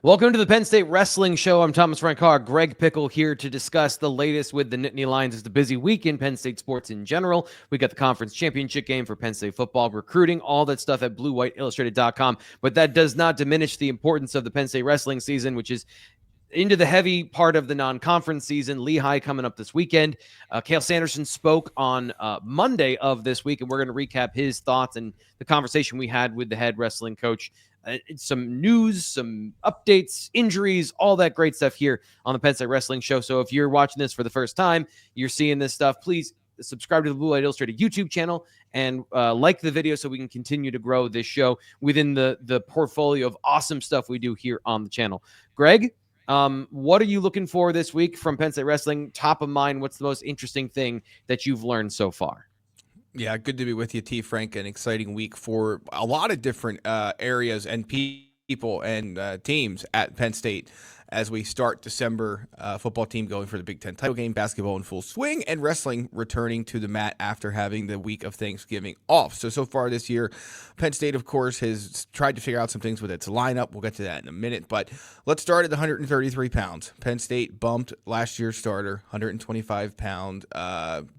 Welcome to the Penn State Wrestling Show. I'm Thomas Frank Carr. Greg Pickel here to discuss the latest with the Nittany Lions. It's a busy week in Penn State sports in general. We got the conference championship game for Penn State football, recruiting, all that stuff at BlueWhiteIllustrated.com. But that does not diminish the importance of the Penn State wrestling season, which is into the heavy part of the non-conference season. Lehigh coming up this weekend. Cale Sanderson spoke on Monday of this week, and we're going to recap his thoughts and the conversation we had with the head wrestling coach. Some news, some updates, injuries, all that great stuff here on the Penn State Wrestling Show. So if you're watching this for the first time, you're seeing this stuff, please subscribe to the Blue White Illustrated YouTube channel and like the video so we can continue to grow this show within the portfolio of awesome stuff we do here on the channel. Greg, what are you looking for this week from Penn State Wrestling? Top of mind, what's the most interesting thing that you've learned so far? Yeah, good to be with you, T. Frank. An exciting week for a lot of different areas and people and teams at Penn State as we start December. Football team going for the Big Ten title game, basketball in full swing, and wrestling returning to the mat after having the week of Thanksgiving off. So far this year, Penn State, of course, has tried to figure out some things with its lineup. We'll get to that in a minute, but let's start at the 133 pounds. Penn State bumped last year's starter, 125-pound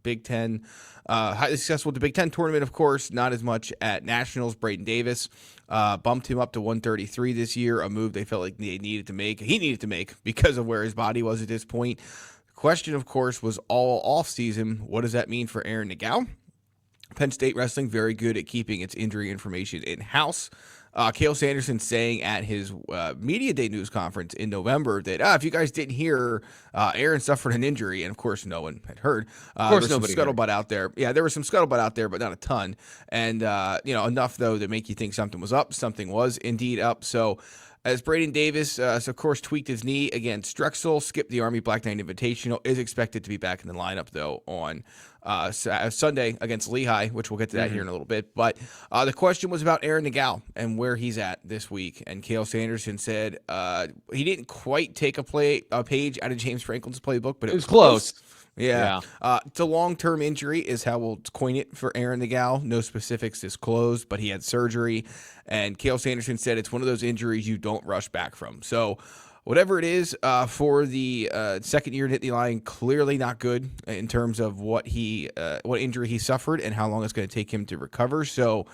Big Ten. Highly successful at the Big Ten tournament, of course, not as much at Nationals. Braeden Davis bumped him up to 133 this year, a move they felt like they needed to make. He needed to make because of where his body was at this point. The question, of course, was all offseason, what does that mean for Aaron Nagao? Penn State Wrestling, very good at keeping its injury information in-house. Cale Sanderson saying at his Media Day news conference in November that if you guys didn't hear, Aaron suffered an injury, and of course no one had heard. Of course, there was nobody some scuttlebutt out there. Yeah, there was some scuttlebutt out there, but not a ton. And enough though to make you think something was up. Something was indeed up. So, as Braeden Davis, of course, tweaked his knee against Drexel, skipped the Army Black Knight Invitational, is expected to be back in the lineup, though, on Sunday against Lehigh, which we'll get to that here in a little bit. But the question was about Aaron Nagao and where he's at this week. And Cale Sanderson said he didn't quite take a page out of James Franklin's playbook, but it was close. Yeah. It's a long-term injury is how we'll coin it for Aaron Nagao. No specifics disclosed, but he had surgery. And Cale Sanderson said it's one of those injuries you don't rush back from. So whatever it is for the second-year Nittany Lion, clearly not good in terms of what injury he suffered and how long it's going to take him to recover. So,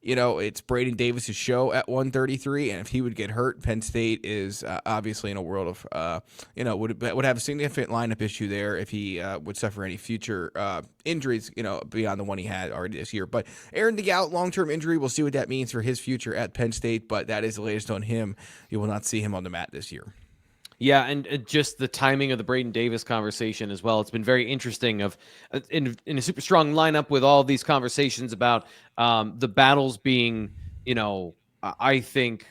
it's Braeden Davis' show at 133, and if he would get hurt, Penn State is obviously in a world of, would have a significant lineup issue there if he would suffer any future injuries, beyond the one he had already this year. But Aaron Nagao, long-term injury, we'll see what that means for his future at Penn State, but that is the latest on him. You will not see him on the mat this year. Yeah, and just the timing of the Braeden Davis conversation as well. It's been very interesting in a super strong lineup with all these conversations about the battles being, I think,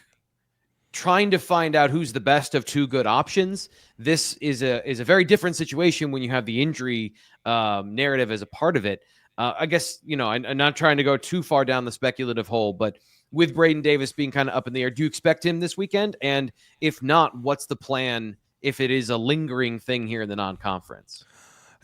trying to find out who's the best of two good options. This is a very different situation when you have the injury narrative as a part of it. I guess, I'm not trying to go too far down the speculative hole, but with Braeden Davis being kind of up in the air, do you expect him this weekend? And if not, what's the plan if it is a lingering thing here in the non-conference?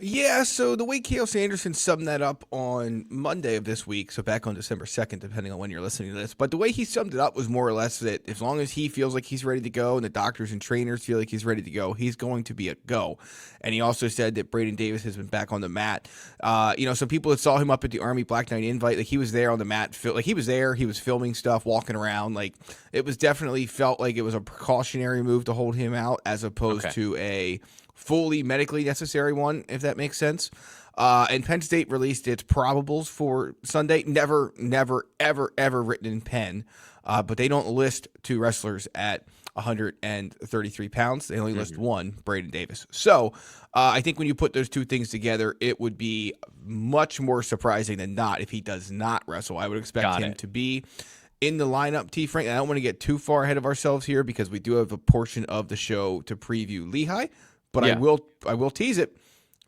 Yeah, so the way Cale Sanderson summed that up on Monday of this week, so back on December 2nd, depending on when you're listening to this, but the way he summed it up was more or less that as long as he feels like he's ready to go and the doctors and trainers feel like he's ready to go, he's going to be a go. And he also said that Braeden Davis has been back on the mat. Some people that saw him up at the Army Black Knight Invite, like he was there on the mat, like he was there, he was filming stuff, walking around, like it was definitely felt like it was a precautionary move to hold him out as opposed to a fully medically necessary one, if that makes sense. And Penn State released its probables for Sunday. Never, ever, ever written in pen. But they don't list two wrestlers at 133 pounds. They only list one, Braeden Davis. So I think when you put those two things together, it would be much more surprising than not if he does not wrestle. I would expect him to be in the lineup, T. Frank. I don't want to get too far ahead of ourselves here because we do have a portion of the show to preview Lehigh. But I will tease it.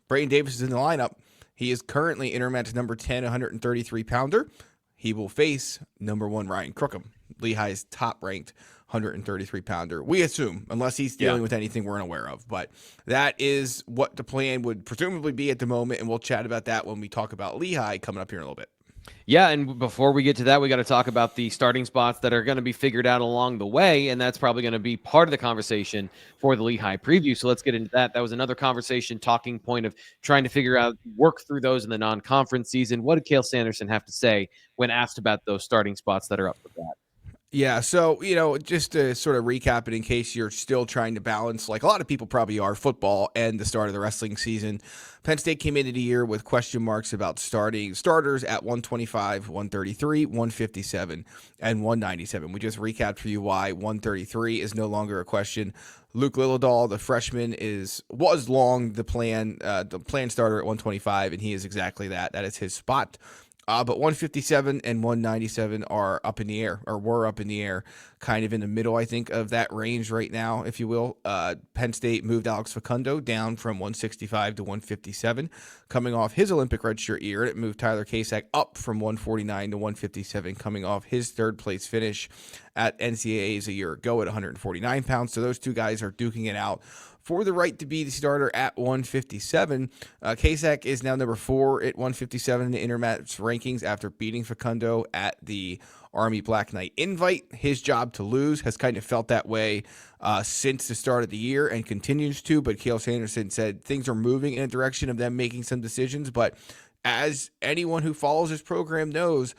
Braeden Davis is in the lineup. He is currently intermatch number 10, 133-pounder. He will face number 1 Ryan Crookham, Lehigh's top-ranked 133-pounder. We assume, unless he's dealing with anything we're unaware of. But that is what the plan would presumably be at the moment, and we'll chat about that when we talk about Lehigh coming up here in a little bit. Yeah, and before we get to that, we got to talk about the starting spots that are going to be figured out along the way, and that's probably going to be part of the conversation for the Lehigh preview. So let's get into that. That was another conversation talking point of trying to figure out, work through those in the non-conference season. What did Cale Sanderson have to say when asked about those starting spots that are up for grabs? Yeah, so, just to sort of recap it in case you're still trying to balance, like a lot of people probably are, football and the start of the wrestling season. Penn State came into the year with question marks about starters at 125, 133, 157, and 197. We just recapped for you why 133 is no longer a question. Luke Lillidahl, the freshman, was long the plan starter at 125, and he is exactly that. That is his spot. But 157 and 197 are up in the air, or were up in the air, kind of in the middle, I think, of that range right now, if you will. Penn State moved Alex Facundo down from 165 to 157, coming off his Olympic redshirt year. And it moved Tyler Kasak up from 149 to 157, coming off his third-place finish at NCAAs a year ago at 149 pounds. So those two guys are duking it out for the right to be the starter at 157. Kasak is now number 4 at 157 in the Intermatch rankings after beating Facundo at the Army Black Knight Invite. His job to lose has kind of felt that way since the start of the year and continues to, but Cale Sanderson said things are moving in a direction of them making some decisions, but as anyone who follows this program knows,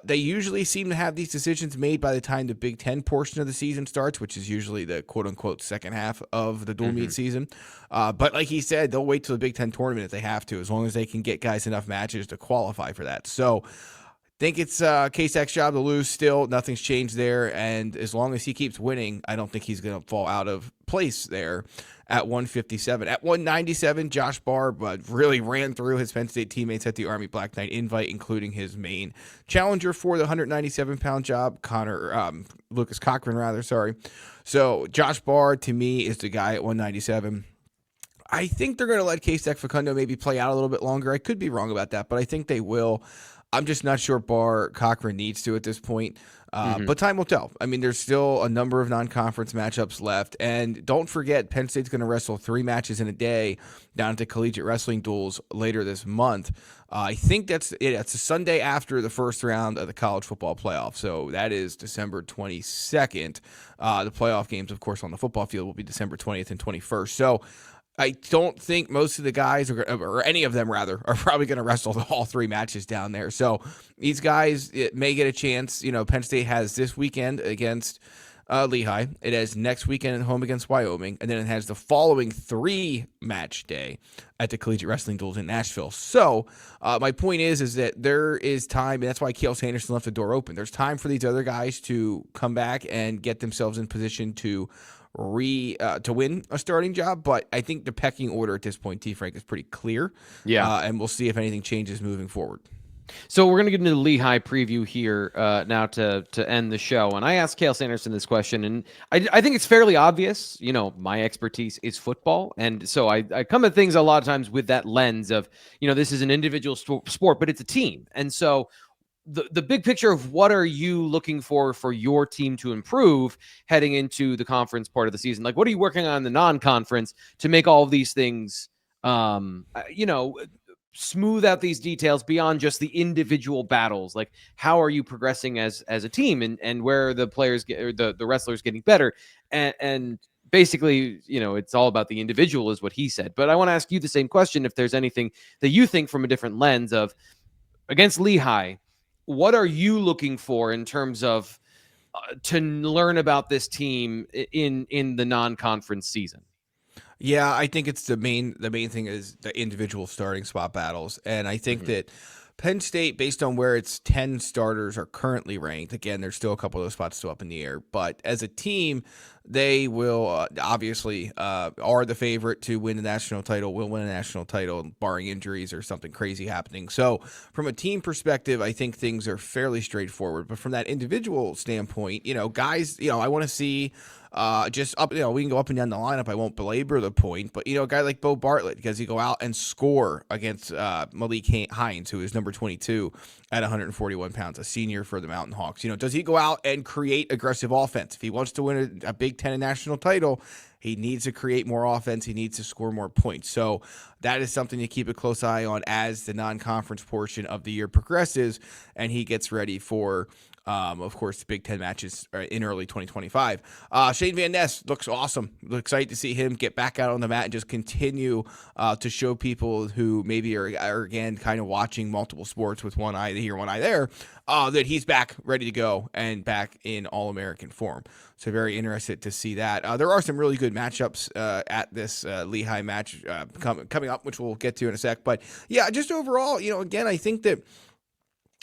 they usually seem to have these decisions made by the time the Big Ten portion of the season starts, which is usually the quote-unquote second half of the dual meet season. But like he said, they'll wait till the Big Ten tournament if they have to, as long as they can get guys enough matches to qualify for that. So I think it's Kasak's job to lose still. Nothing's changed there. And as long as he keeps winning, I don't think he's going to fall out of place there at 157. At 197, Josh Barr really ran through his Penn State teammates at the Army Black Knight Invite, including his main challenger for the 197-pound job, Lucas Cochran, rather, sorry. So Josh Barr, to me, is the guy at 197. I think they're going to let Kasak Facundo maybe play out a little bit longer. I could be wrong about that, but I think they will. I'm just not sure Barr Cochran needs to at this point. But time will tell. I mean, there's still a number of non-conference matchups left. And don't forget, Penn State's going to wrestle 3 matches in a day down at the Collegiate Wrestling Duels later this month. I think that's it. It's a Sunday after the first round of the college football playoff. So that is December 22nd. The playoff games, of course, on the football field will be December 20th and 21st. So I don't think most of the guys, or any of them rather, are probably going to wrestle all 3 matches down there. So these guys may get a chance. Penn State has this weekend against Lehigh. It has next weekend at home against Wyoming. And then it has the following 3-match day at the Collegiate Wrestling Duels in Nashville. So my point is that there is time, and that's why Cale Sanderson left the door open. There's time for these other guys to come back and get themselves in position to win a starting job, but I think the pecking order at this point, T. Frank, is pretty clear. Yeah, and we'll see if anything changes moving forward. So we're going to get into the Lehigh preview here now to end the show. And I asked Cale Sanderson this question, and I think it's fairly obvious. My expertise is football. And so I come at things a lot of times with that lens of, this is an individual sport, but it's a team. And so the big picture of what are you looking for your team to improve heading into the conference part of the season? Like, what are you working on in the non-conference to make all of these things, smooth out these details beyond just the individual battles? Like, how are you progressing as a team, and where are the players the wrestlers getting better? And basically, it's all about the individual is what he said. But I want to ask you the same question. If there's anything that you think from a different lens of against Lehigh, what are you looking for in terms of to learn about this team in the non-conference season? Yeah, I think it's the main thing is the individual starting spot battles. And I think that Penn State, based on where its 10 starters are currently ranked, again, there's still a couple of those spots still up in the air, but as a team, they will obviously are the favorite to win the national title, will win a national title, barring injuries or something crazy happening. So from a team perspective, I think things are fairly straightforward. But from that individual standpoint, guys, I want to see Just up, we can go up and down the lineup. I won't belabor the point, but a guy like Bo Bartlett, does he go out and score against Malik Hines, who is number 22 at 141 pounds, a senior for the Mountain Hawks? Does he go out and create aggressive offense? If he wants to win a Big Ten national title, he needs to create more offense. He needs to score more points. So that is something to keep a close eye on as the non-conference portion of the year progresses and he gets ready for, of course, the Big Ten matches in early 2025. Shane Van Ness looks awesome. Excited to see him get back out on the mat and just continue to show people who maybe are again kind of watching multiple sports with one eye here, one eye there, that he's back ready to go and back in All-American form. So very interested to see that. There are some really good matchups at this Lehigh match coming up, which we'll get to in a sec. But yeah, just overall, again, I think that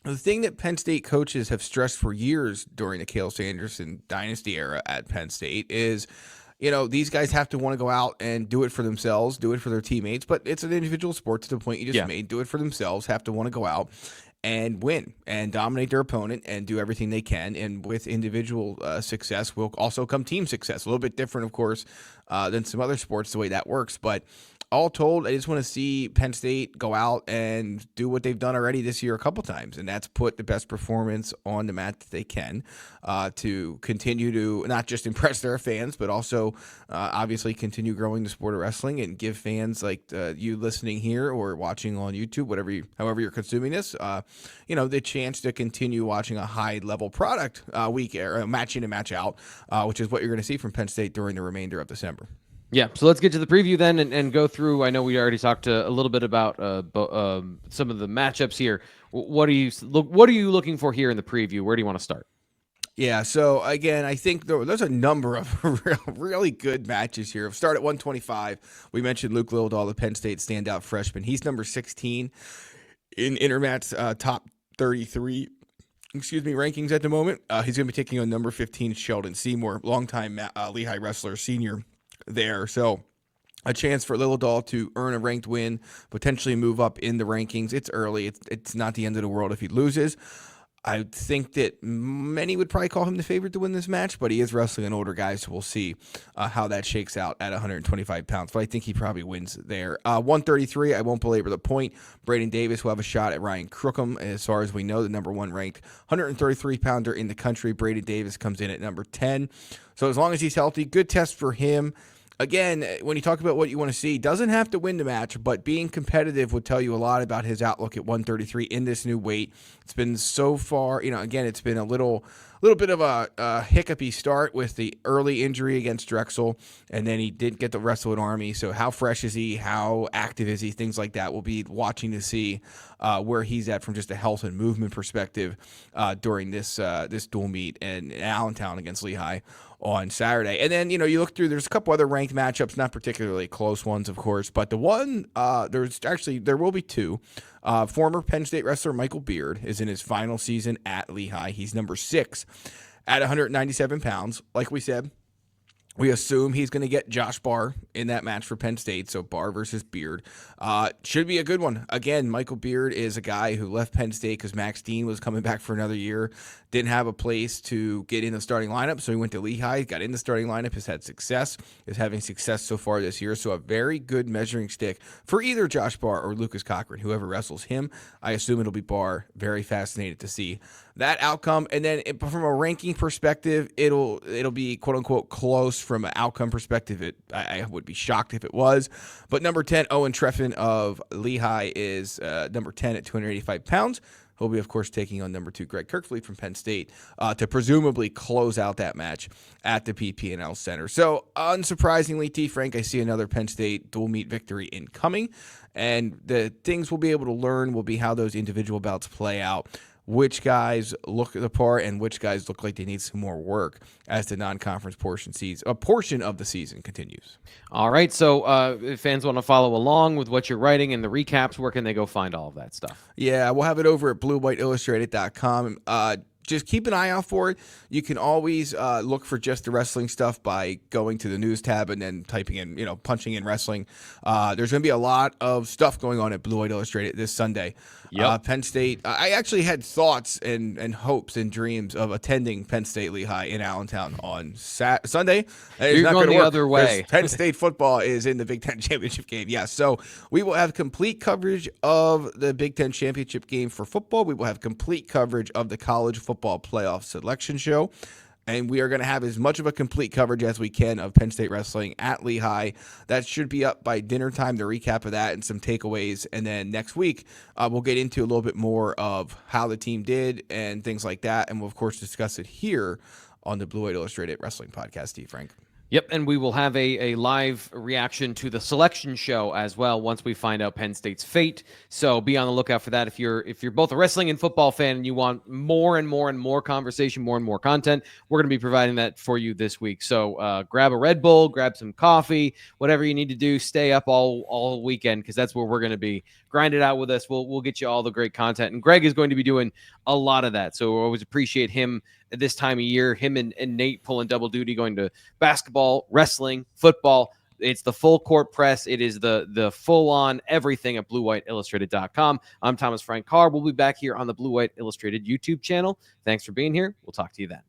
the thing that Penn State coaches have stressed for years during the Cale Sanderson dynasty era at Penn State is, these guys have to want to go out and do it for themselves, do it for their teammates, but it's an individual sport to the point you just made. Do it for themselves, have to want to go out and win and dominate their opponent and do everything they can. And with individual success will also come team success. A little bit different, of course, than some other sports, the way that works. But all told, I just want to see Penn State go out and do what they've done already this year a couple times, and that's put the best performance on the mat that they can to continue to not just impress their fans, but also obviously continue growing the sport of wrestling and give fans like you listening here or watching on YouTube, however you're consuming this, the chance to continue watching a high-level product week or match in and match out, which is what you're going to see from Penn State during the remainder of December. Yeah, so let's get to the preview then and go through. I know we already talked a little bit about some of the matchups here. What are you looking for here in the preview? Where do you want to start? Yeah, so again, I think there's a number of really good matches here. We'll start at 125. We mentioned Luke Lildahl, the Penn State standout freshman. He's number 16 in Intermat's top 33 rankings at the moment. He's going to be taking on number 15 Sheldon Seymour, longtime Lehigh wrestler, senior there. So a chance for Lildahl to earn a ranked win, potentially move up in the rankings. It's early. It's not the end of the world if he loses. I think that many would probably call him the favorite to win this match, but he is wrestling an older guy, so we'll see how that shakes out at 125 pounds. But I think he probably wins there. 133, I won't belabor the point. Braeden Davis will have a shot at Ryan Crookham. As far as we know, the number one ranked 133-pounder in the country. Braeden Davis comes in at number 10. So as long as he's healthy, good test for him. Again, when you talk about what you want to see, doesn't have to win the match, but being competitive would tell you a lot about his outlook at 133 in this new weight. It's been so far, again, it's been a little bit of a hiccupy start with the early injury against Drexel, and then he did get to wrestle at Army. So how fresh is he? How active is he? Things like that. We'll be watching to see where he's at from just a health and movement perspective during this dual meet in Allentown against Lehigh on Saturday. And then, you look through, there's a couple other ranked matchups, not particularly close ones, of course, but the one, there will be two. Former Penn State wrestler Michael Beard is in his final season at Lehigh. He's number 6 at 197 pounds. Like we said, we assume he's going to get Josh Barr in that match for Penn State, so Barr versus Beard. Should be a good one. Again, Michael Beard is a guy who left Penn State because Max Dean was coming back for another year, didn't have a place to get in the starting lineup, so he went to Lehigh, got in the starting lineup, has had success, is having success so far this year, so a very good measuring stick for either Josh Barr or Lucas Cochran, whoever wrestles him. I assume it'll be Barr. Very fascinated to see that outcome. And then from a ranking perspective, it'll be quote-unquote close from an outcome perspective. I would be shocked if it was. But number 10, Owen Treffin of Lehigh is number 10 at 285 pounds. He'll be, of course, taking on number 2, Greg Kirkfleet from Penn State to presumably close out that match at the PPL Center. So, unsurprisingly, T. Frank, I see another Penn State dual meet victory incoming. And the things we'll be able to learn will be how those individual bouts play out, which guys look the part and which guys look like they need some more work as the non-conference portion of the season continues. All right, so if fans want to follow along with what you're writing and the recaps, where can they go find all of that stuff? Yeah, we'll have it over at bluewhiteillustrated.com. just keep an eye out for it. You can always look for just the wrestling stuff by going to the news tab and then typing in, punching in wrestling. There's going to be a lot of stuff going on at Blue White Illustrated this Sunday. Yep. Penn State. I actually had thoughts and hopes and dreams of attending Penn State Lehigh in Allentown on Sunday. You're going the other way. Penn State football is in the Big Ten championship game. Yeah, so we will have complete coverage of the Big Ten championship game for football. We will have complete coverage of the college football playoff selection show. And we are going to have as much of a complete coverage as we can of Penn State wrestling at Lehigh. That should be up by dinner time, the recap of that and some takeaways. And then next week, we'll get into a little bit more of how the team did and things like that. And we'll, of course, discuss it here on the Blue White Illustrated Wrestling Podcast, Steve Frank. Yep, and we will have a live reaction to the selection show as well once we find out Penn State's fate. So be on the lookout for that. If you're both a wrestling and football fan and you want more and more and more conversation, more and more content, we're going to be providing that for you this week. So grab a Red Bull, grab some coffee, whatever you need to do. Stay up all weekend because that's where we're going to be. Grind it out with us. We'll get you all the great content. And Greg is going to be doing a lot of that. So we always appreciate him at this time of year, him and Nate pulling double duty, going to basketball, wrestling, football. It's the full court press. It is the full on everything at BlueWhiteIllustrated.com. I'm Thomas Frank Carr. We'll be back here on the Blue White Illustrated YouTube channel. Thanks for being here. We'll talk to you then.